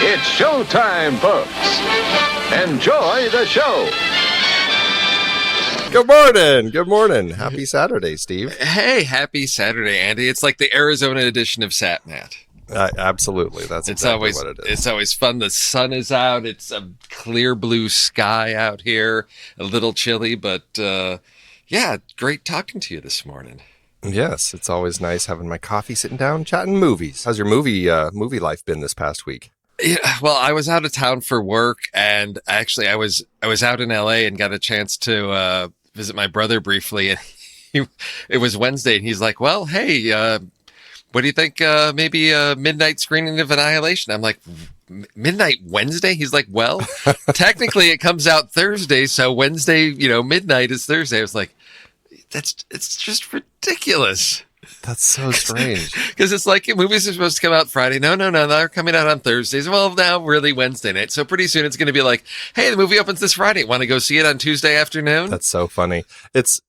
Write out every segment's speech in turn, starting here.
It's showtime, folks. Enjoy the show. Good morning. Good morning. Happy Saturday, Steve. Hey, happy Saturday, Andy. It's like the Arizona edition of SatMat. Absolutely. That's exactly what it is. It's always fun. The sun is out. It's a clear blue sky out here. A little chilly, but yeah, great talking to you this morning. Yes, it's always nice having my coffee, sitting down, chatting movies. How's your movie life been this past week? Yeah, well, I was out of town for work, and actually I was out in LA and got a chance to visit my brother briefly. And it was Wednesday, and he's like, "Well, hey, what do you think? Maybe a midnight screening of Annihilation?" I'm like, "Midnight Wednesday?" He's like, "Well, technically it comes out Thursday, so Wednesday, midnight is Thursday." I was like, it's just ridiculous. That's so strange. Because it's like movies are supposed to come out Friday. No, they're coming out on Thursdays. Well, now really Wednesday night. So pretty soon it's going to be like, hey, the movie opens this Friday. Want to go see it on Tuesday afternoon? That's so funny. It's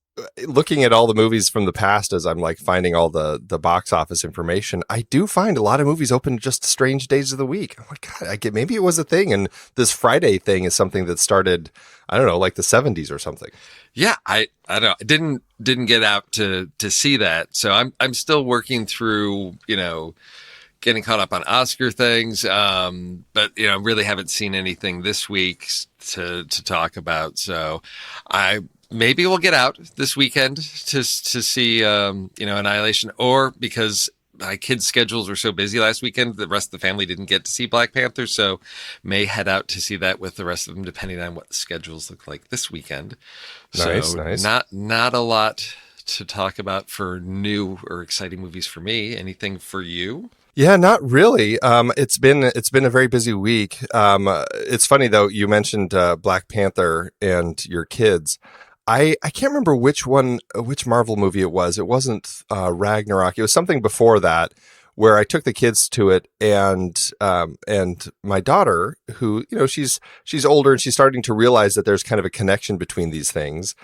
looking at all the movies from the past as I'm like finding all the box office information. I do find a lot of movies open just strange days of the week. I'm like, God, maybe it was a thing. And this Friday thing is something that started, I don't know, like the 70s or something. Yeah, I don't know. I didn't get out to see that. So I'm still working through, getting caught up on Oscar things. But really haven't seen anything this week to talk about. So maybe we'll get out this weekend to see Annihilation, or because my kids' schedules were so busy last weekend, the rest of the family didn't get to see Black Panther, so may head out to see that with the rest of them, depending on what the schedules look like this weekend. Nice. Not a lot to talk about for new or exciting movies for me. Anything for you? Yeah, not really. It's been a very busy week. It's funny though, you mentioned Black Panther and your kids. I can't remember which Marvel movie it was. It wasn't Ragnarok. It was something before that where I took the kids to it, and my daughter, who, she's older and she's starting to realize that there's kind of a connection between these things.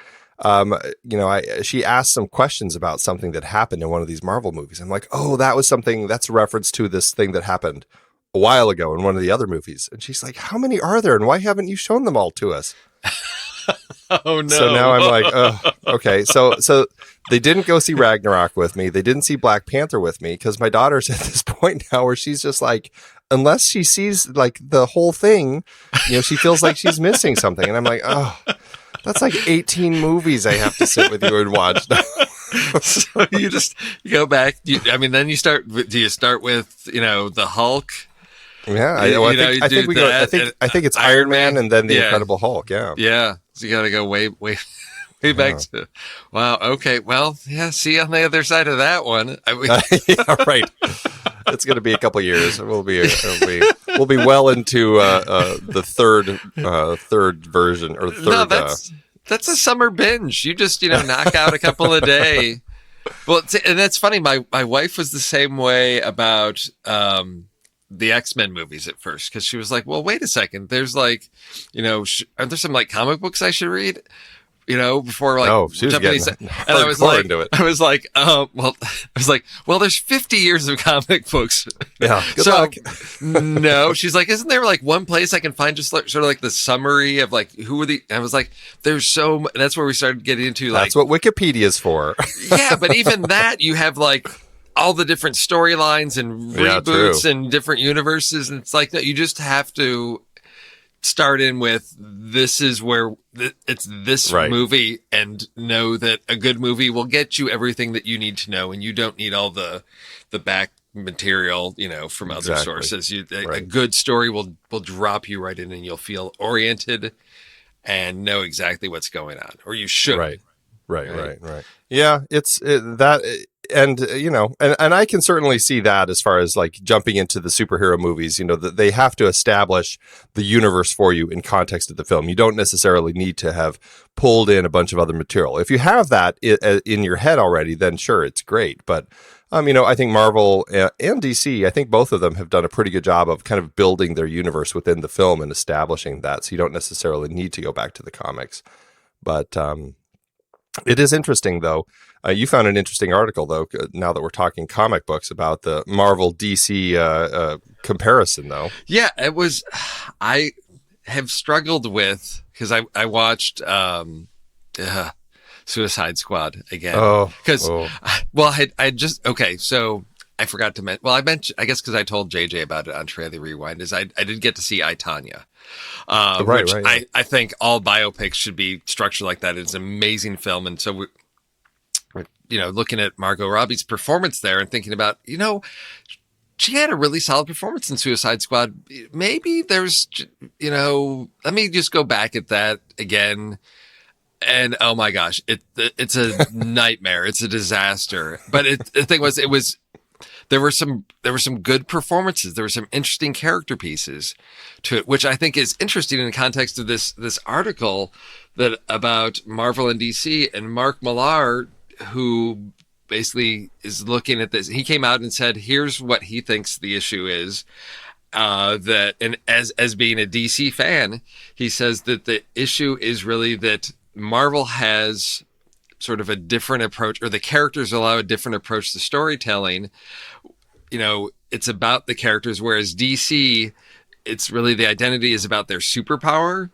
She asked some questions about something that happened in one of these Marvel movies. I'm like, oh, that's a reference to this thing that happened a while ago in one of the other movies. And she's like, how many are there? And why haven't you shown them all to us? Oh no. So now I'm like, oh, okay. So they didn't go see Ragnarok with me. They didn't see Black Panther with me because my daughter's at this point now where she's just like, unless she sees like the whole thing, she feels like she's missing something. And I'm like, oh, that's like 18 movies I have to sit with you and watch now. So you go back. Then you start. Do you start with the Hulk? Yeah, I think it's Iron Man and then the Incredible Hulk. Yeah. So you got to go way back to. Wow. Okay. Well, yeah. See you on the other side of that one. Yeah, right. It's going to be a couple years. We'll be well into the third version or third. No, that's a summer binge. You just knock out a couple a day. Well, and that's funny. My wife was the same way about the X-Men movies at first, because she was like, well, wait a second, there's like, are there some like comic books I should read? Before like she was Japanese, getting and I was like, into it. well, there's 50 years of comic books. Yeah, good luck. No, she's like, isn't there like one place I can find just like, sort of like the summary of like who are the? And I was like, there's so. That's where we started getting into like that's what Wikipedia's for. Yeah, but even that you have like all the different storylines and reboots and different universes, and it's like that you just have to start in with this is where it's this movie, and know that a good movie will get you everything that you need to know, and you don't need all the back material from other sources. A good story will drop you right in, and you'll feel oriented and know exactly what's going on, or you should. Right. Yeah, and I can certainly see that as far as like jumping into the superhero movies, that they have to establish the universe for you in context of the film. You don't necessarily need to have pulled in a bunch of other material. If you have that in your head already, then sure, it's great. But I think Marvel and DC, I think both of them have done a pretty good job of kind of building their universe within the film and establishing that. So you don't necessarily need to go back to the comics. But It is interesting, though. You found an interesting article, though, now that we're talking comic books, about the Marvel DC comparison, though. Yeah, it was. I have struggled with, because I watched Suicide Squad again. Because, well, I just, okay, so I forgot to mention, well, I mentioned, I guess because I told JJ about it on Trailer Rewind, is I did get to see I, Tonya. Which Right. I think all biopics should be structured like that. It's an amazing film. And so we're looking at Margot Robbie's performance there and thinking about, she had a really solid performance in Suicide Squad. Maybe there's, let me just go back at that again. And oh my gosh, it's a nightmare. It's a disaster. But the thing was, there were some good performances. There were some interesting character pieces to it, which I think is interesting in the context of this article that about Marvel and DC, and Mark Millar, who basically is looking at this. He came out and said, here's what he thinks the issue is. That, and as being a DC fan, he says that the issue is really that Marvel has sort of a different approach, or the characters allow a different approach to storytelling. It's about the characters, whereas DC, it's really the identity is about their superpower,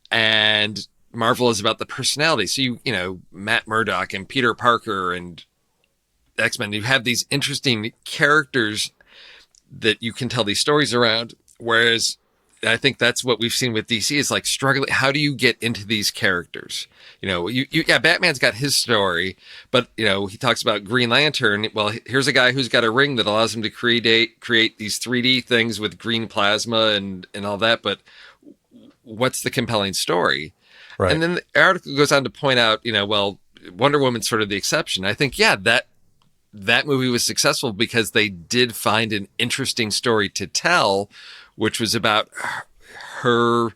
and Marvel is about the personality. So Matt Murdock and Peter Parker and X-Men, you have these interesting characters that you can tell these stories around. Whereas I think that's what we've seen with DC, is like struggling. How do you get into these characters? Batman's got his story, but he talks about Green Lantern. Well, here's a guy who's got a ring that allows him to create these 3D things with green plasma and all that. But what's the compelling story? Right. And then the article goes on to point out, Wonder Woman's sort of the exception. I think, that movie was successful because they did find an interesting story to tell, which was about her,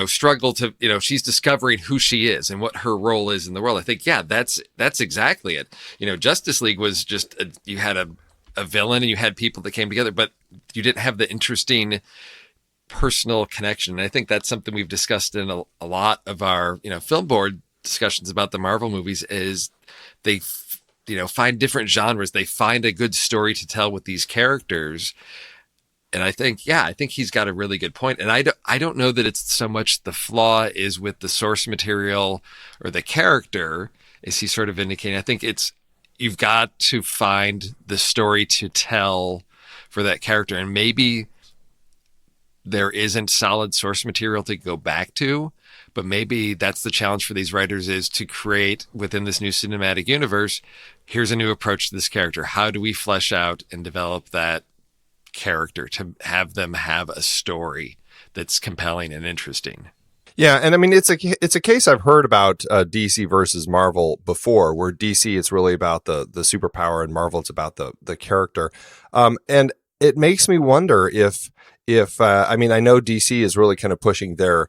struggle to, she's discovering who she is and what her role is in the world. I think, that's exactly it. Justice League was just, you had a villain and you had people that came together, but you didn't have the interesting personal connection. And I think that's something we've discussed in a lot of our, film board discussions about the Marvel movies, is they find different genres. They find a good story to tell with these characters. And I think he's got a really good point. And I don't know that it's so much the flaw is with the source material or the character, as he's sort of indicating. I think it's, you've got to find the story to tell for that character. And maybe there isn't solid source material to go back to, but maybe that's the challenge for these writers, is to create within this new cinematic universe. Here's a new approach to this character. How do we flesh out and develop that character to have them have a story that's compelling and interesting? Yeah, and I mean, it's a case I've heard about DC versus Marvel before, where DC it's really about the superpower and Marvel it's about the character, and it makes me wonder if I mean, I know DC is really kind of pushing their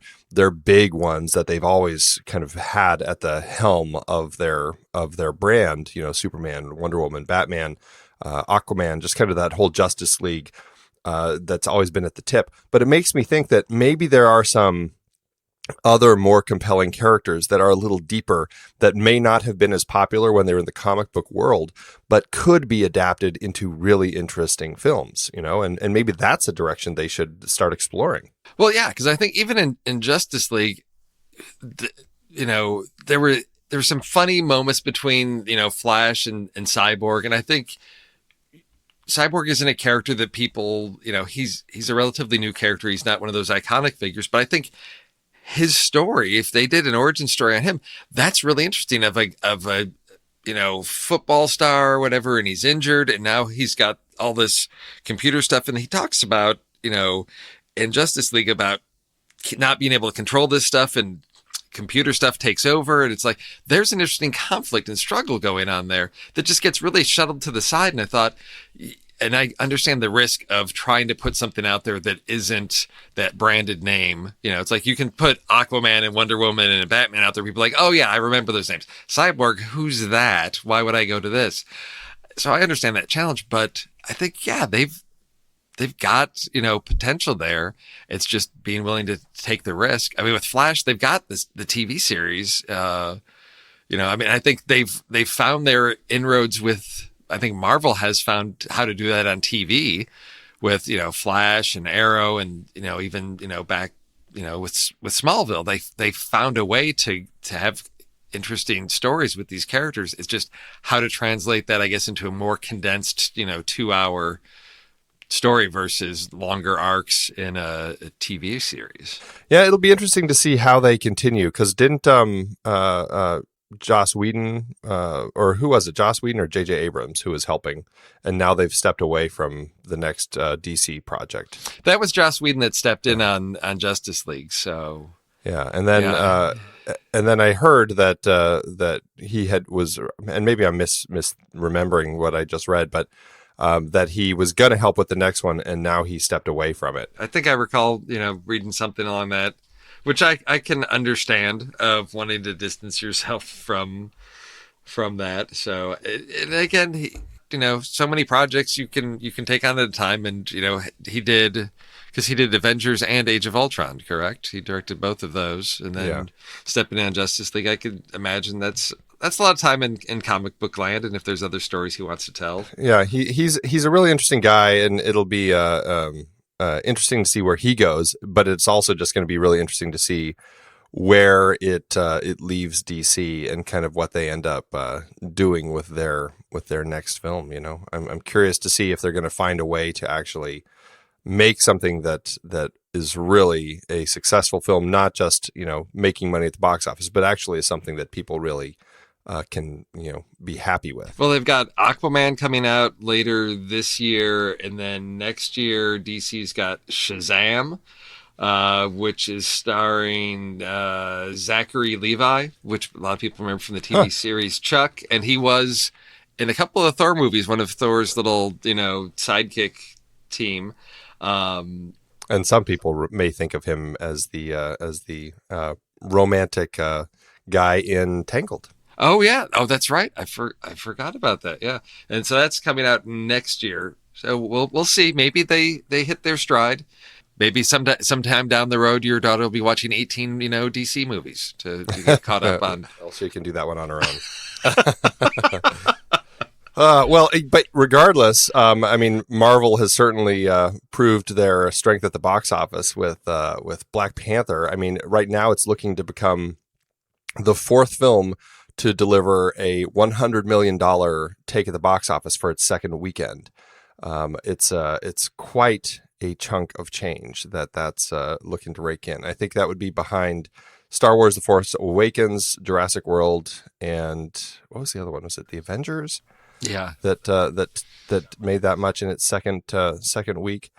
big ones that they've always kind of had at the helm of their brand, Superman, Wonder Woman, Batman, Aquaman, just kind of that whole Justice League that's always been at the tip. But it makes me think that maybe there are some other more compelling characters that are a little deeper, that may not have been as popular when they were in the comic book world, but could be adapted into really interesting films, and maybe that's a direction they should start exploring. Well, yeah, because I think even in Justice League, there were some funny moments between, Flash and Cyborg. And I think Cyborg isn't a character that people, he's a relatively new character. He's not one of those iconic figures, but I think his story, if they did an origin story on him, that's really interesting, of a football star or whatever, and he's injured, and now he's got all this computer stuff, and he talks about, in Justice League, about not being able to control this stuff, and computer stuff takes over, and it's like there's an interesting conflict and struggle going on there that just gets really shuttled to the side. And I thought, and I understand the risk of trying to put something out there that isn't that branded name. It's like you can put Aquaman and Wonder Woman and Batman out there. People are like, oh yeah, I remember those names. Cyborg, who's that? Why would I go to this? So I understand that challenge, but I think, they've got, potential there. It's just being willing to take the risk. I mean, with Flash, they've got the TV series, I mean, I think they've found their inroads with. I think Marvel has found how to do that on TV with Flash and Arrow, and even back with Smallville. They found a way to have interesting stories with these characters. It's just how to translate that, I guess, into a more condensed 2-hour story versus longer arcs in a TV series. Yeah, it'll be interesting to see how they continue, because didn't Joss Whedon, or who was it, Joss Whedon or J.J. Abrams, who was helping, and now they've stepped away from the next DC project. That was Joss Whedon that stepped in on Justice League. So yeah, and then I heard that he was, and maybe I'm misremembering what I just read, but that he was going to help with the next one, and now he stepped away from it. I think I recall, reading something along that, which I can understand, of wanting to distance yourself from that. So, and again, so many projects you can take on at a time, and he did Avengers and Age of Ultron, correct? He directed both of those, and then stepping in on Justice League. I could imagine that's a lot of time in comic book land, and if there's other stories he wants to tell. Yeah, he's a really interesting guy, and it'll be interesting to see where he goes. But it's also just going to be really interesting to see where it leaves DC and kind of what they end up doing with their next film. I'm curious to see if they're going to find a way to actually make something that is really a successful film, not just making money at the box office, but actually is something that people really can be happy with. Well, they've got Aquaman coming out later this year, and then next year DC's got Shazam, which is starring Zachary Levi, which a lot of people remember from the TV series Chuck, and he was in a couple of Thor movies, one of Thor's little sidekick team. And some people may think of him as the romantic guy in Tangled. Oh yeah. Oh, that's right. I forgot about that. Yeah. And so that's coming out next year. So we'll see. Maybe they hit their stride. Maybe sometime down the road, your daughter will be watching 18 DC movies to get caught up on. Well, she can do that one on her own. Well, but regardless, I mean, Marvel has certainly proved their strength at the box office with Black Panther. I mean, right now it's looking to become the fourth film to deliver a $100 million take at the box office for its second weekend. It's quite a chunk of change that's looking to rake in. I think that would be behind Star Wars: The Force Awakens, Jurassic World, and what was the other one? Was it The Avengers? Yeah, that made that much in its second week.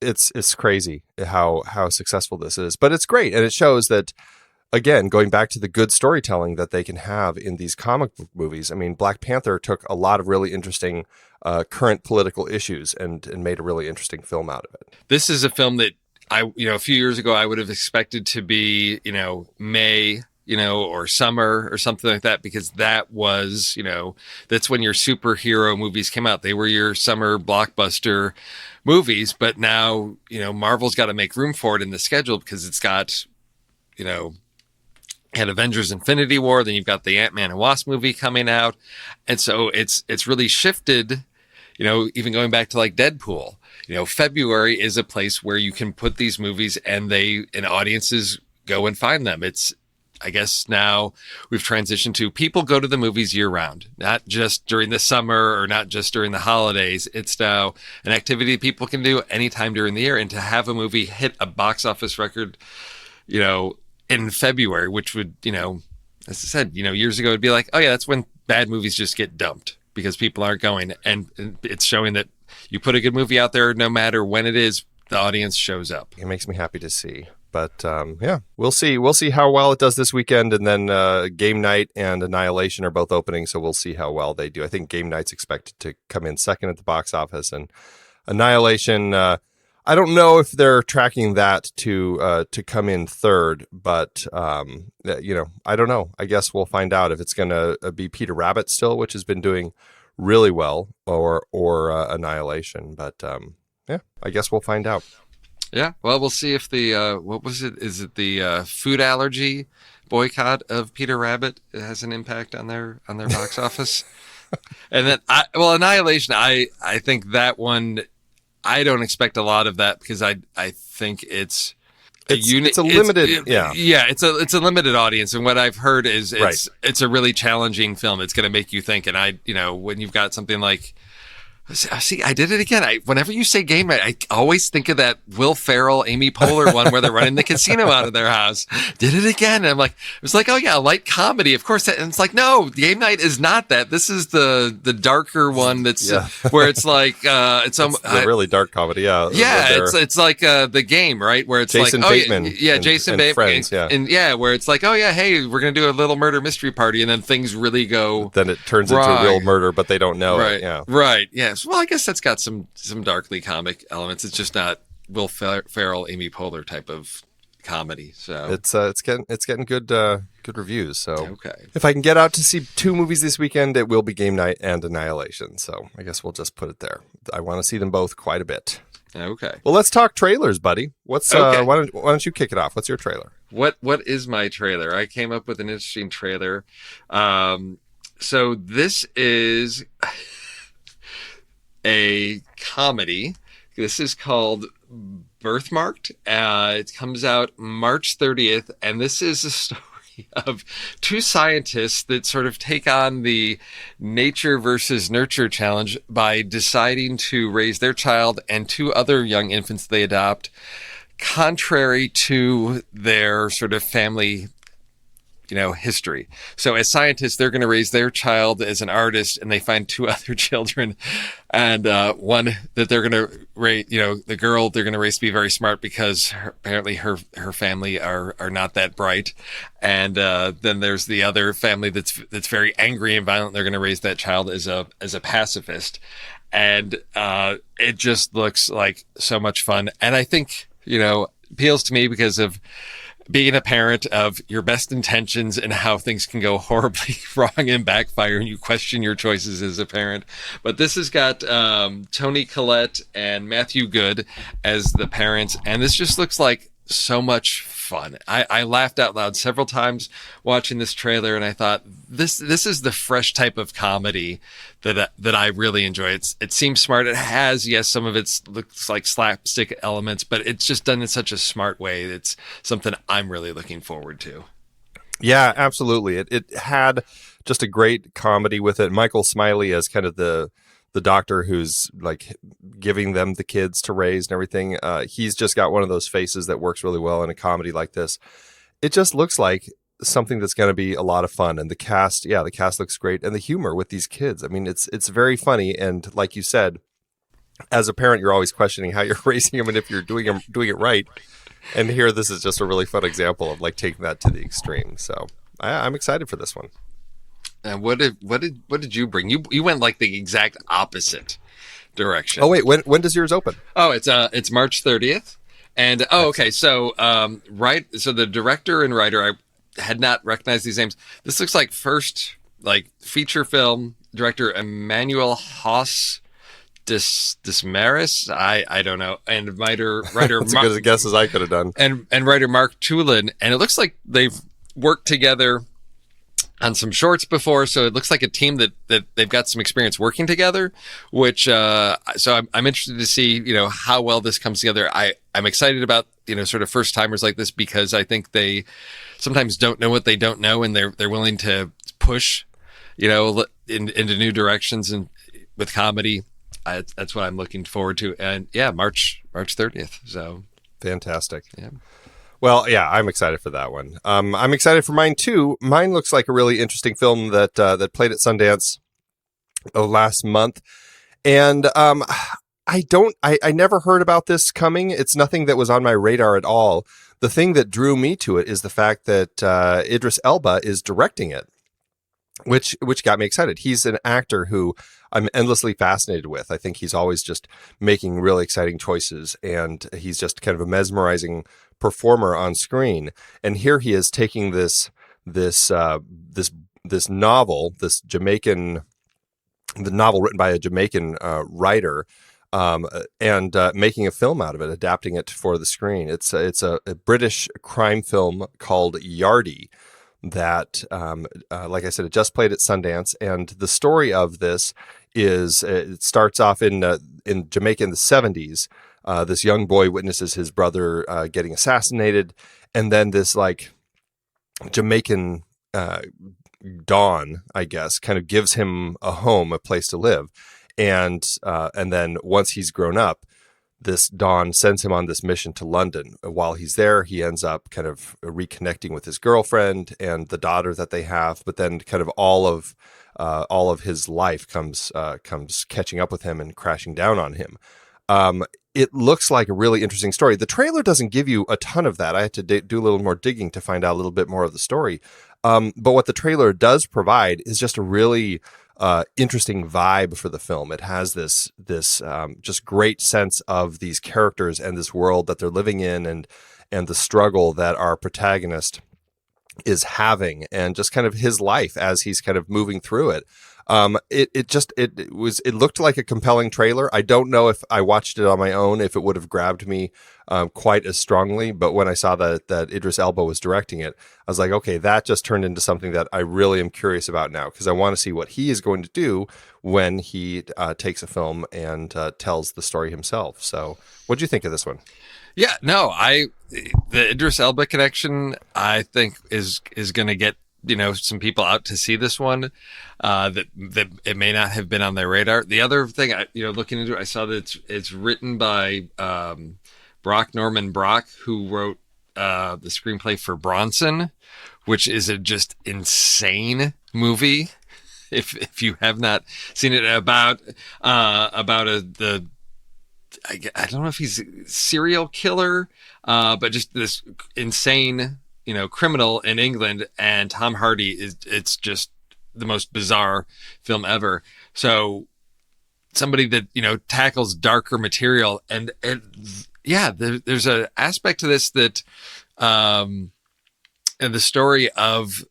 It's crazy how successful this is, but it's great, and it shows that, again, going back to the good storytelling that they can have in these comic book movies. I mean, Black Panther took a lot of really interesting current political issues and made a really interesting film out of it. This is a film that a few years ago I would have expected to be May, or summer or something like that, because that was, that's when your superhero movies came out. They were your summer blockbuster movies, but now, Marvel's got to make room for it in the schedule, because it's got, had Avengers Infinity War, then you've got the Ant-Man and Wasp movie coming out. And so it's really shifted, even going back to like Deadpool. February is a place where you can put these movies and audiences go and find them. It's, I guess now we've transitioned to people go to the movies year round, not just during the summer or not just during the holidays. It's now an activity people can do anytime during the year. And to have a movie hit a box office record, in February, which would, as I said, years ago, it'd be like, oh yeah, that's when bad movies just get dumped because people aren't going. And it's showing that you put a good movie out there, no matter when it is, the audience shows up. It makes me happy to see. But yeah, we'll see. We'll see how well it does this weekend. And then Game Night and Annihilation are both opening, so we'll see how well they do. I think Game Night's expected to come in second at the box office, and Annihilation, I don't know if they're tracking that to come in third, but I don't know. I guess we'll find out if it's going to be Peter Rabbit still, which has been doing really well, or Annihilation. But yeah, I guess we'll find out. Yeah. Well, we'll see if the what was it? Is it the food allergy boycott of Peter Rabbit has an impact on their box office? And then, Annihilation. I think that one. I don't expect a lot of that because I think it's it's a limited, it's a limited audience, and what I've heard is Right. it's a really challenging film. It's going to make you think, and when you've got something like. See, I did it again. Whenever you say game night, I always think of that Will Farrell, Amy Poehler one where they're running the casino out of their house. Did it again. And I'm like, it was like, oh yeah, light comedy, of course. And it's like, no, game night is not that. This is the darker one that's where it's like, it's a really dark comedy. Yeah. Yeah. It's like, the game, right? Where it's Jason like, Bateman Jason Bateman. Friends, yeah. And where it's like, oh yeah, hey, we're going to do a little murder mystery party. And then things really go. Then it turns into real murder, but they don't know it. Yeah. Right. Yeah. Well, I guess that's got some darkly comic elements. It's just not Will Farrell, Amy Poehler type of comedy. So it's getting good reviews. So okay, if I can get out to see 2 movies this weekend, it will be Game Night and Annihilation. So I guess we'll just put it there. I want to see them both quite a bit. Okay. Well, let's talk trailers, buddy. What's okay. Why don't you kick it off? What's your trailer? What is my trailer? I came up with an interesting trailer. So this is a comedy. This is called Birthmarked. It comes out March 30th, and this is a story of 2 scientists that sort of take on the nature versus nurture challenge by deciding to raise their child and 2 other young infants they adopt, contrary to their sort of family history. So as scientists, they're going to raise their child as an artist, and they find 2 other children, and one that they're going to raise, the girl they're going to raise to be very smart because apparently her family are not that bright, and then there's the other family that's very angry and violent. They're going to raise that child as a pacifist, and it just looks like so much fun, and I think appeals to me because of being a parent, of your best intentions and how things can go horribly wrong and backfire, and you question your choices as a parent. But this has got Toni Collette and Matthew Good as the parents, and this just looks like so much fun. I laughed out loud several times watching this trailer, and I thought this is the fresh type of comedy that I really enjoy. It seems smart. It has, yes, some of it looks like slapstick elements, but it's just done in such a smart way. It's something I'm really looking forward to. Yeah, absolutely. It had just a great comedy with it. Michael Smiley as kind of the doctor who's like giving them the kids to raise and everything. He's just got one of those faces that works really well in a comedy like this. It just looks like something that's going to be a lot of fun. And the cast looks great. And the humor with these kids, I mean, it's very funny. And like you said, as a parent, you're always questioning how you're raising them and if you're doing it right. And here, this is just a really fun example of like taking that to the extreme. So I'm excited for this one. And what did you bring? You went like the exact opposite direction. Oh wait, when does yours open? Oh, it's March 30th. And okay, so so the director and writer, I had not recognized these names. This looks like first like feature film director Emmanuel Haas Dismaris. I don't know. And writer That's as good a guess as I could have done. And writer Mark Tulin. And it looks like they've worked together on some shorts before, so it looks like a team that they've got some experience working together, which so I'm interested to see how well this comes together. I'm excited about sort of first timers like this because I think they sometimes don't know what they don't know, and they're willing to push into new directions and with comedy. That's what I'm looking forward to. And yeah, March 30th. So fantastic. Yeah. Well, yeah, I'm excited for that one. I'm excited for mine too. Mine looks like a really interesting film that played at Sundance last month, and I never heard about this coming. It's nothing that was on my radar at all. The thing that drew me to it is the fact that Idris Elba is directing it, which got me excited. He's an actor who I'm endlessly fascinated with. I think he's always just making really exciting choices, and he's just kind of a mesmerizing performer on screen. And here he is taking this novel, the novel written by a Jamaican writer, and making a film out of it, adapting it for the screen. It's a British crime film called Yardie that, like I said, it just played at Sundance. And the story of this is it starts off in Jamaica in the 70s. This young boy witnesses his brother getting assassinated, and then this like Jamaican Dawn, I guess, kind of gives him a home, a place to live. And then once he's grown up, this Dawn sends him on this mission to London. While he's there, he ends up kind of reconnecting with his girlfriend and the daughter that they have. But then kind of all of his life comes catching up with him and crashing down on him. It looks like a really interesting story. The trailer doesn't give you a ton of that. I had to do a little more digging to find out a little bit more of the story. But what the trailer does provide is just a really interesting vibe for the film. It has this just great sense of these characters and this world that they're living in, and the struggle that our protagonist is having, and just kind of his life as he's kind of moving through it. It looked like a compelling trailer. I don't know if I watched it on my own, if it would have grabbed me quite as strongly. But when I saw that Idris Elba was directing it, I was like, okay, that just turned into something that I really am curious about now, because I want to see what he is going to do when he takes a film and tells the story himself. So what do you think of this one? Yeah, no, the Idris Elba connection, I think is going to get, some people out to see this one, that it may not have been on their radar. The other thing, looking into it, I saw that it's written by Norman Brock, who wrote the screenplay for Bronson, which is a just insane movie. If you have not seen it, about I don't know if he's a serial killer, but just this insane, criminal in England, and Tom Hardy it's just the most bizarre film ever. So somebody that, tackles darker material, and there's an aspect to this that, and the story of,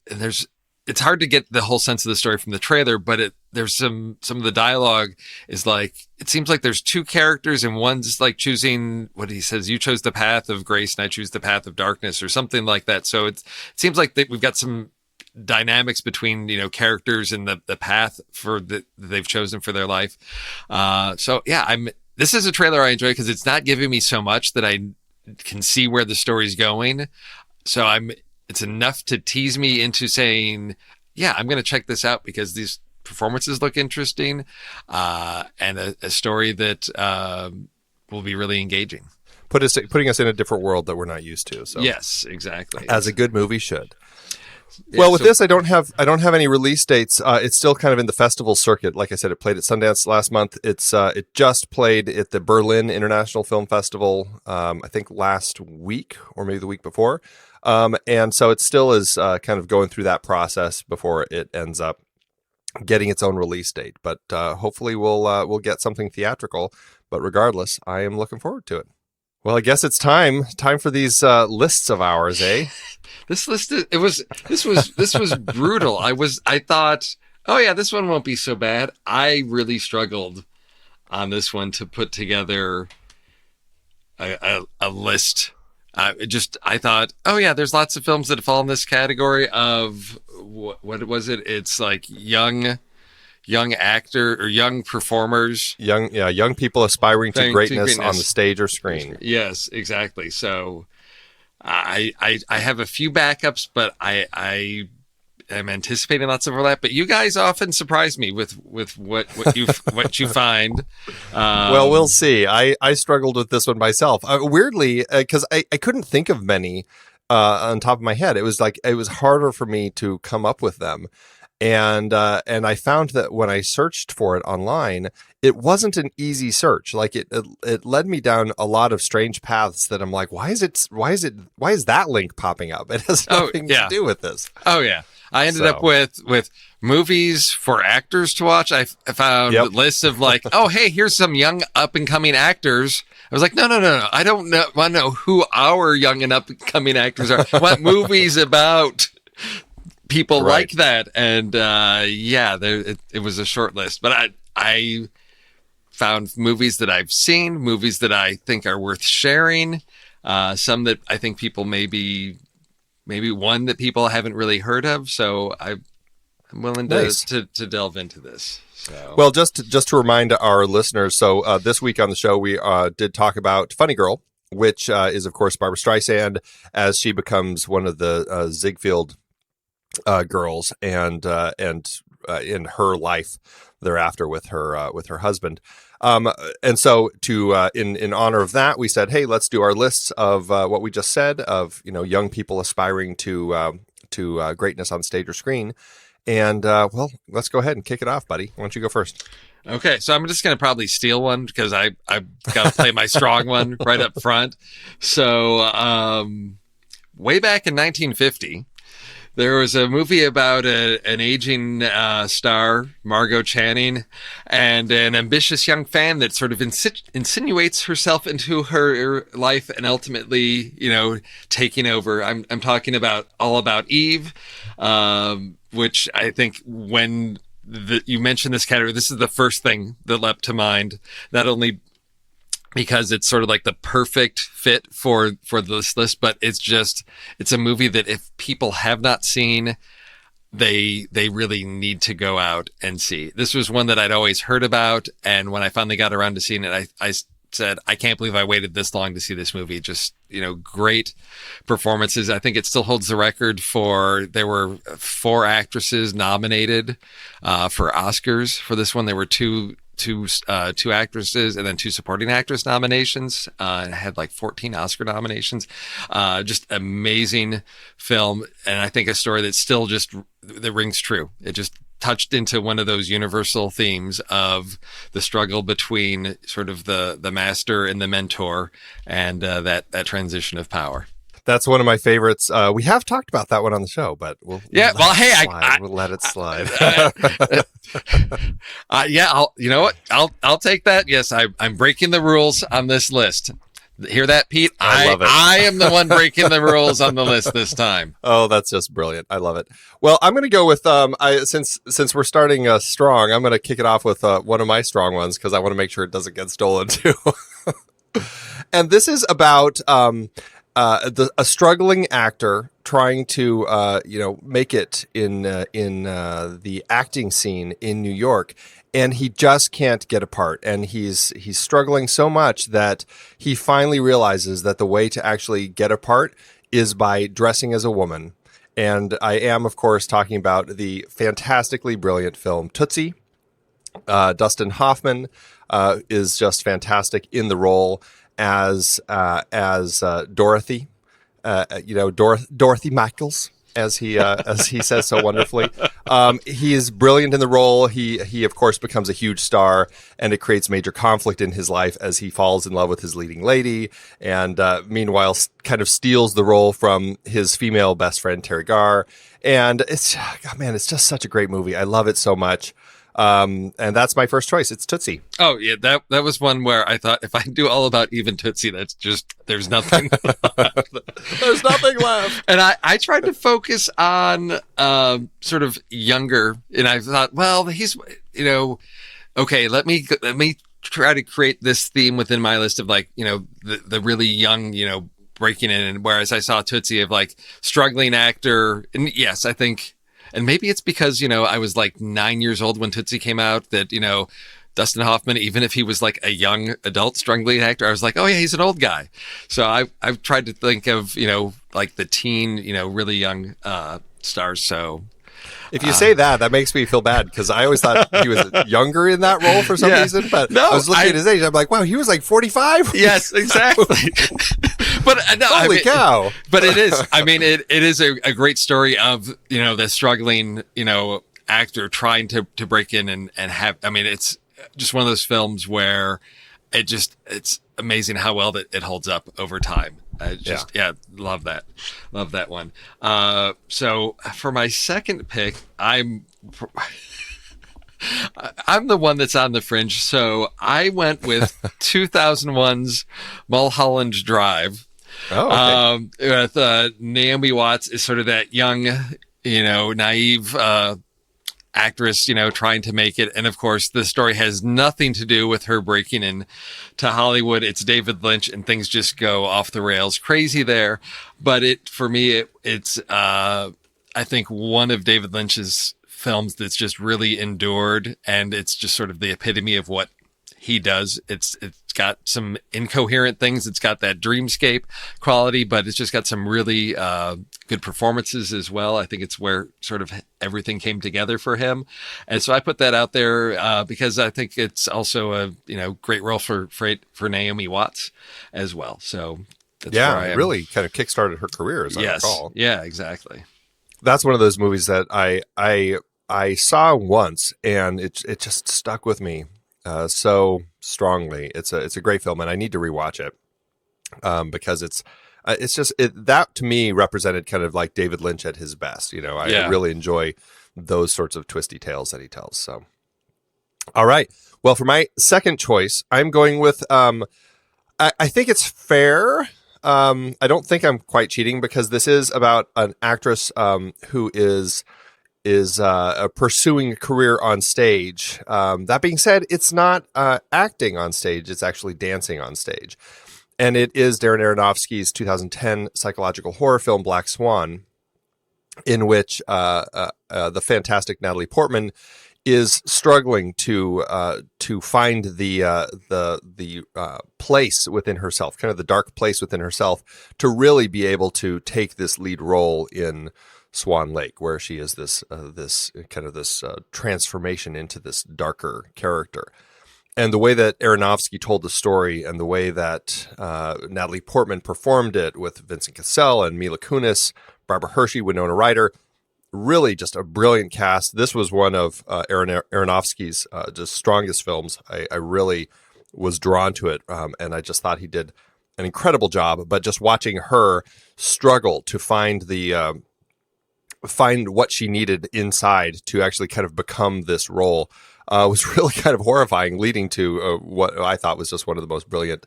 it's hard to get the whole sense of the story from the trailer, but there's some of the dialogue is like, it seems like there's two characters, and one's like choosing what he says, you chose the path of grace and I choose the path of darkness, or something like that. So it seems like we've got some dynamics between, characters and the path that they've chosen for their life. This is a trailer I enjoy because it's not giving me so much that I can see where the story's going. So it's enough to tease me into saying, yeah, I'm going to check this out because these performances look interesting, and a story that will be really engaging. Putting us in a different world that we're not used to. So yes, exactly. As a good movie should. Yeah, well, with this, I don't have any release dates. It's still kind of in the festival circuit. Like I said, it played at Sundance last month. It just played at the Berlin International Film Festival, I think last week or maybe the week before. And so it still is kind of going through that process before it ends up getting its own release date. But hopefully we'll get something theatrical. But regardless, I am looking forward to it. Well, I guess it's time for these lists of ours, eh? This list, this was brutal. I thought, oh yeah, this one won't be so bad. I really struggled on this one to put together a list. I thought, oh yeah, there's lots of films that fall in this category of what was it? It's like young actor or young performers, young people aspiring to greatness on the stage or screen. Yes, exactly. So I have a few backups, but I am anticipating lots of overlap. But you guys often surprise me with what you find. Well, we'll see. I struggled with this one myself. Weirdly, because I couldn't think of many on top of my head. It was harder for me to come up with them. And I found that when I searched for it online, it wasn't an easy search. Like it led me down a lot of strange paths that I'm like, why is that link popping up? It has nothing to do with this. Oh yeah. I ended up with movies for actors to watch. I found lists of like, oh, hey, here's some young up and coming actors. I was like, no. I don't want to know who our young and up and coming actors are. I want movies about people like that. And it was a short list, but I found movies that I've seen, movies that I think are worth sharing, some that I think people maybe one that people haven't really heard of. So I'm willing to delve into this. So. Well, just to remind our listeners, so this week on the show, we did talk about Funny Girl, which is, of course, Barbra Streisand as she becomes one of the Ziegfeld girls, and in her life thereafter with her husband. And so to in honor of that, we said, hey, let's do our lists of what we just said of young people aspiring to greatness on stage or screen. And well, let's go ahead and kick it off, buddy. Why don't you go first? Okay, so I'm just going to probably steal one because I've got to play my strong one right up front. So way back in 1950, there was a movie about an aging star, Margot Channing, and an ambitious young fan that sort of insinuates herself into her life and ultimately, taking over. I'm talking about All About Eve, which I think when you mentioned this category, this is the first thing that leapt to mind, not only because it's sort of like the perfect fit for this list, but it's a movie that if people have not seen, they really need to go out and see. This was one that I'd always heard about, and when I finally got around to seeing it, I said, I can't believe I waited this long to see this movie. Just, great performances. I think it still holds the record there were 4 actresses nominated for Oscars for this one. There were two actresses and then 2 supporting actress nominations. It had like 14 Oscar nominations. Just amazing film. And I think a story that still that rings true. It just touched into one of those universal themes of the struggle between sort of the master and the mentor, and that transition of power. That's one of my favorites. We have talked about that one on the show, but we'll let it slide. You know what? I'll take that. Yes, I'm breaking the rules on this list. Hear that, Pete? I love it. I am the one breaking the rules on the list this time. Oh, that's just brilliant. I love it. Well, I'm going to go with since we're starting strong, I'm going to kick it off with one of my strong ones because I want to make sure it doesn't get stolen too. And this is about a struggling actor trying to make it in the acting scene in New York, and he just can't get a part, and he's struggling so much that he finally realizes that the way to actually get a part is by dressing as a woman. And I am, of course, talking about the fantastically brilliant film Tootsie. Dustin Hoffman is just fantastic in the role as Dorothy. Dorothy Michaels, as he says so wonderfully. He is brilliant in the role. He of course becomes a huge star, and it creates major conflict in his life as he falls in love with his leading lady, and meanwhile kind of steals the role from his female best friend Terry Garr. And it's just such a great movie. I love it so much. And that's my first choice. It's Tootsie. Oh yeah, that was one where I thought if I do All About Eve and Tootsie, that's just there's nothing left. There's nothing left. And I tried to focus on sort of younger, and I thought, well, he's okay. Let me try to create this theme within my list of like the really young breaking in, and whereas I saw Tootsie of like struggling actor, and yes, I think. And maybe it's because, I was like 9 years old when Tootsie came out that, Dustin Hoffman, even if he was like a young adult struggling actor, I was like, oh yeah, he's an old guy. So I've tried to think of, like the teen, really young stars. So if you say that makes me feel bad because I always thought he was younger in that role for some reason. But no, I was looking at his age. I'm like, wow, he was like 45. Yes, exactly. But no, holy cow! But it is. I mean, it is a great story of the struggling actor trying to break in and have. I mean, it's just one of those films where it's amazing how well that it holds up over time. Love that one. So for my second pick, I'm the one that's on the fringe. So I went with 2001's Mulholland Drive. Oh, okay. With Naomi Watts is sort of that young, naive actress, trying to make it. And of course, the story has nothing to do with her breaking in to Hollywood. It's David Lynch, and things just go off the rails crazy there. But for me, it's I think one of David Lynch's films that's just really endured, and it's just sort of the epitome of what he does. It's got some incoherent things. It's got that dreamscape quality, but it's just got some really good performances as well. I think it's where sort of everything came together for him. And so I put that out there because I think it's also a great role for Naomi Watts as well. So that's where I am. Really kind of kickstarted her career, as I recall. Yeah, exactly. That's one of those movies that I saw once, and it just stuck with me so strongly. It's a great film, and I need to rewatch it because it's just that to me represented kind of like David Lynch at his best. I really enjoy those sorts of twisty tales that he tells. So, all right. Well, for my second choice, I'm going with I think it's fair. I don't think I'm quite cheating because this is about an actress who is pursuing a career on stage. That being said, it's not acting on stage; it's actually dancing on stage. And it is Darren Aronofsky's 2010 psychological horror film Black Swan, in which the fantastic Natalie Portman is struggling to find the place within herself, kind of the dark place within herself, to really be able to take this lead role in Swan Lake, where she is this transformation into this darker character. And the way that Aronofsky told the story, and the way that Natalie Portman performed it with Vincent Cassel and Mila Kunis, Barbara Hershey, Winona Ryder, really just a brilliant cast. This was one of Aronofsky's just strongest films. I really was drawn to it, and I just thought he did an incredible job. But just watching her struggle to find what she needed inside to actually kind of become this role was really kind of horrifying, leading to what I thought was just one of the most brilliant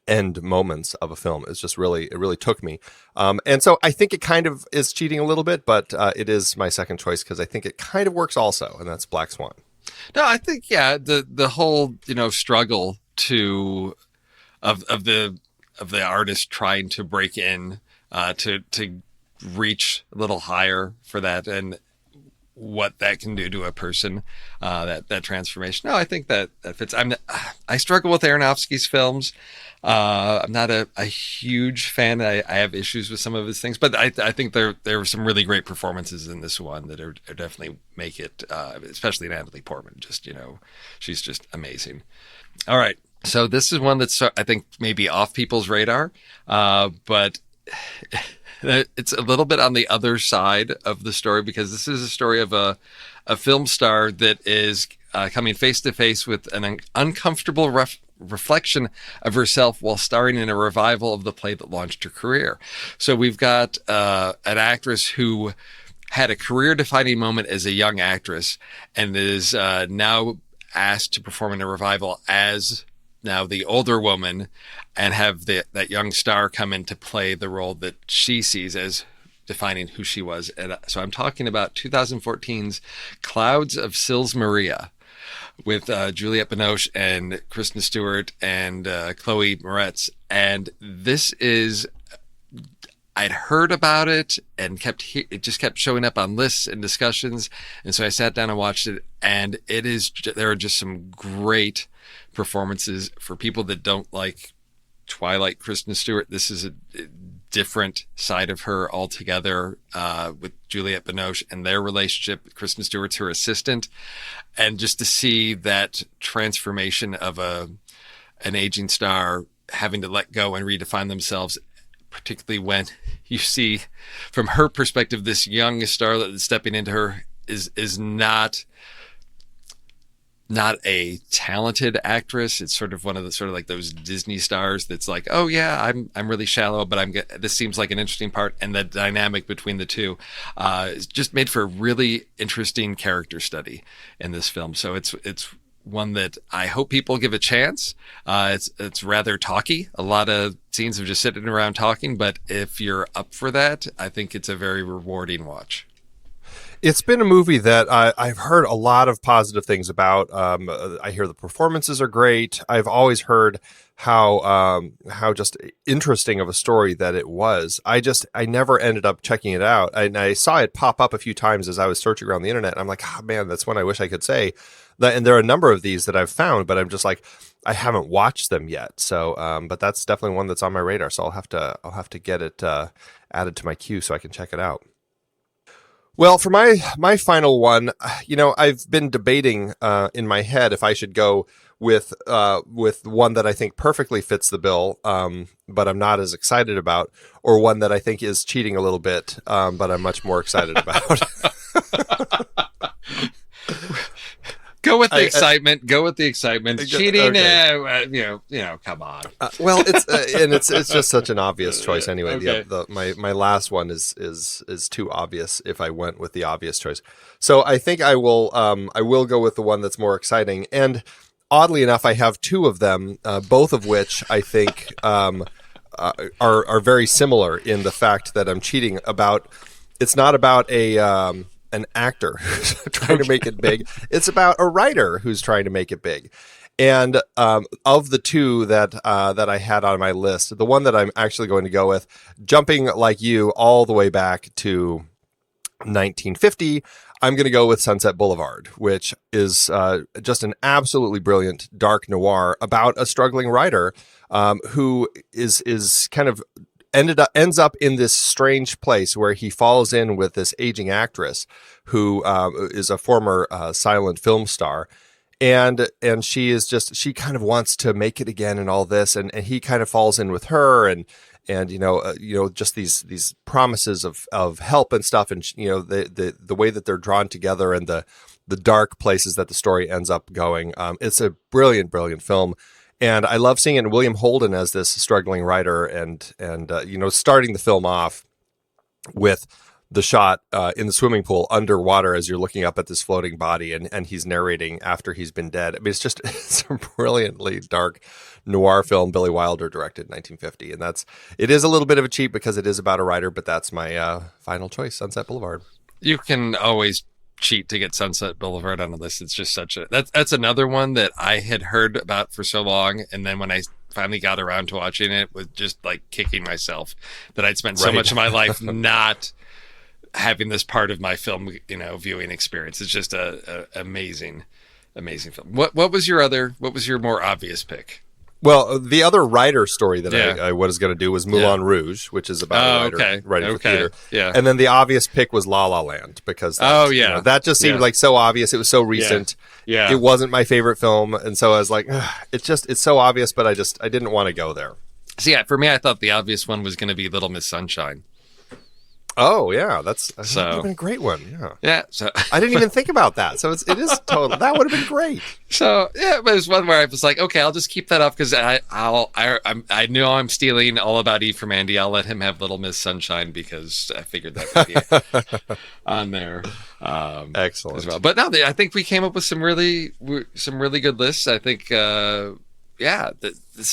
end moments of a film. It really took me. And so I think it kind of is cheating a little bit, but it is my second choice because I think it kind of works also, and that's Black Swan. No, I think, the whole, struggle of the artist trying to break in, to reach a little higher for that, and what that can do to a person, that transformation. No, I think that fits. I struggle with Aronofsky's films. I'm not a huge fan. I have issues with some of his things, but I think there were some really great performances in this one that are definitely make it, especially Natalie Portman. Just, she's just amazing. All right. So this is one that's, I think, maybe off people's radar, but it's a little bit on the other side of the story, because this is a story of a film star that is coming face to face with an uncomfortable reflection of herself while starring in a revival of the play that launched her career. So we've got an actress who had a career-defining moment as a young actress and is now asked to perform in a revival as now the older woman, and have that young star come in to play the role that she sees as defining who she was. And so I'm talking about 2014's Clouds of Sils Maria, with Juliette Binoche and Kristen Stewart and Chloe Moretz. And this is, I'd heard about it and it just kept showing up on lists and discussions. And so I sat down and watched it, and there are just some great performances. For people that don't like Twilight Kristen Stewart, this is a different side of her altogether, with Juliette Binoche and their relationship. Kristen Stewart's her assistant, and just to see that transformation of an aging star having to let go and redefine themselves, particularly when you see from her perspective this young starlet stepping into her is not a talented actress. It's sort of one of the sort of like those Disney stars that's like, oh yeah, I'm really shallow, but this seems like an interesting part. And the dynamic between the two is just made for a really interesting character study in this film. So it's one that I hope people give a chance. It's rather talky. A lot of scenes of just sitting around talking, but if you're up for that, I think it's a very rewarding watch. It's been a movie that I've heard a lot of positive things about. I hear the performances are great. I've always heard how just interesting of a story that it was. I never ended up checking it out. I saw it pop up a few times as I was searching around the internet. And I'm like, oh man, that's one I wish I could say. And there are a number of these that I've found, but I'm just like, I haven't watched them yet. So, but that's definitely one that's on my radar. So I'll have to get it added to my queue so I can check it out. Well, for my final one, I've been debating in my head if I should go with one that I think perfectly fits the bill, but I'm not as excited about, or one that I think is cheating a little bit, but I'm much more excited about. Go with the excitement. Go with the excitement. Cheating, okay. Come on. Well, it's just such an obvious choice anyway. Okay. My last one is too obvious if I went with the obvious choice. So I think I will go with the one that's more exciting. And oddly enough, I have two of them, both of which I think are very similar in the fact that I'm cheating about. It's not about an actor who's trying to make it big. It's about a writer who's trying to make it big. And of the two that I had on my list, the one that I'm actually going to go with, jumping like you all the way back to 1950, I'm going to go with Sunset Boulevard, which is just an absolutely brilliant dark noir about a struggling writer who is kind of ends up in this strange place where he falls in with this aging actress who is a former silent film star. And she kind of wants to make it again and all this. And he kind of falls in with her and just these promises of help and stuff. And, the way that they're drawn together and the dark places that the story ends up going. It's a brilliant, brilliant film. And I love seeing it in William Holden as this struggling writer and starting the film off with the shot in the swimming pool underwater as you're looking up at this floating body and he's narrating after he's been dead. I mean, it's a brilliantly dark noir film Billy Wilder directed in 1950. And it is a little bit of a cheat because it is about a writer, but that's my final choice, Sunset Boulevard. You can always cheat to get Sunset Boulevard on the list. It's just that's another one that I had heard about for so long, and then when I finally got around to watching it, was just like kicking myself that I'd spent so much of my life not having this part of my film viewing experience. It's just a amazing film. What was your more obvious pick? Well, the other writer story that I was going to do was Moulin Rouge, which is about a writer writing for theater. Yeah. And then the obvious pick was La La Land because that just seemed like so obvious. It was so recent. Yeah. It wasn't my favorite film, and so I was like, it's so obvious, but I didn't want to go there. So yeah, for me, I thought the obvious one was going to be Little Miss Sunshine. Oh yeah, that would have been a great one. Yeah. So I didn't even think about that. So it is total. That would have been great. So yeah, but it was one where I was like, okay, I'll just keep that up because I know I'm stealing All About Eve from Andy. I'll let him have Little Miss Sunshine because I figured that would be on there. Excellent. As well. But no, I think we came up with some really good lists. I think this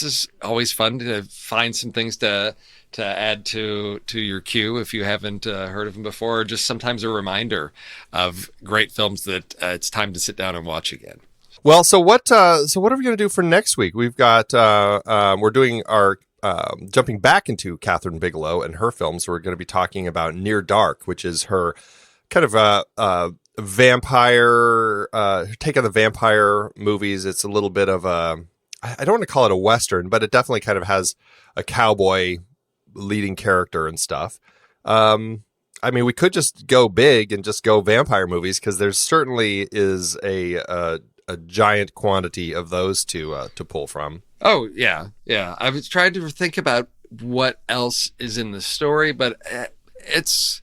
is always fun to find some things to add to your queue if you haven't heard of them before, or just sometimes a reminder of great films that it's time to sit down and watch again. Well, so what are we going to do for next week? We've got we're doing our jumping back into Catherine Bigelow and her films. We're going to be talking about Near Dark, which is her kind of vampire take on the vampire movies. It's a little bit of I don't want to call it a Western, but it definitely kind of has a cowboy leading character and stuff. I mean, we could just go big and just go vampire movies because there certainly is a giant quantity of those to pull from. Oh yeah. I was trying to think about what else is in the story, but it's.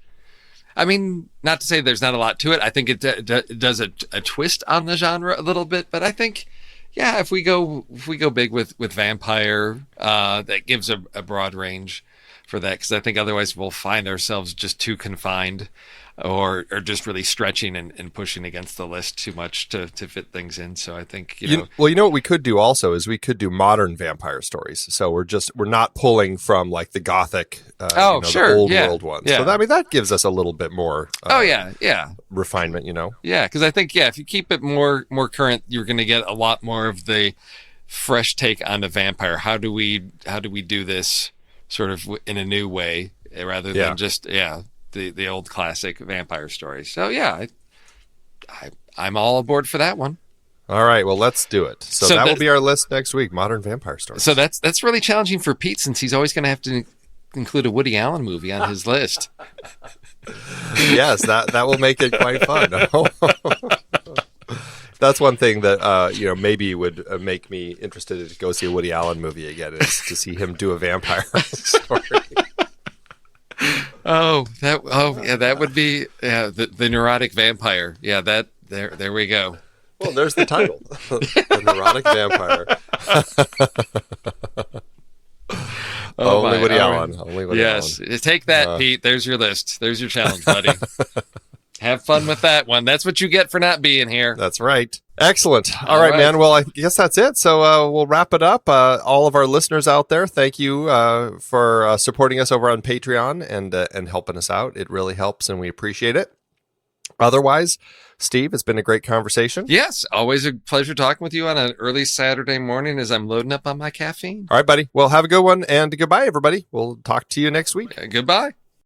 I mean, not to say there's not a lot to it. I think it does a twist on the genre a little bit, but I think. Yeah, if we go big with vampire, that gives a broad range for that, because I think otherwise we'll find ourselves just too confined, or just really stretching and pushing against the list too much to fit things in. So I think, well, what we could do also is we could do modern vampire stories. So we're not pulling from like the Gothic, sure, the old world ones. Yeah. So that gives us a little bit more. Refinement, Yeah, because I think if you keep it more current, you're going to get a lot more of the fresh take on the vampire. How do we do this sort of in a new way rather than just the old classic vampire stories. So I'm all aboard for that one. All right, well, let's do it. So that will be our list next week, modern vampire stories. So that's really challenging for Pete, since he's always going to have to include a Woody Allen movie on his list. Yes, that will make it quite fun. That's one thing that maybe would make me interested to go see a Woody Allen movie again, is to see him do a vampire story. That would be the neurotic vampire. Yeah, there we go. Well, there's the title, the neurotic vampire. Only Woody Allen. Only Woody Allen. Yes, take that, Pete. There's your list. There's your challenge, buddy. Have fun with that one. That's what you get for not being here. That's right. Excellent. All right, man. Well, I guess that's it. So we'll wrap it up. All of our listeners out there, thank you for supporting us over on Patreon and helping us out. It really helps, and we appreciate it. Otherwise, Steve, it's been a great conversation. Yes, always a pleasure talking with you on an early Saturday morning as I'm loading up on my caffeine. All right, buddy. Well, have a good one, and goodbye, everybody. We'll talk to you next week. Goodbye.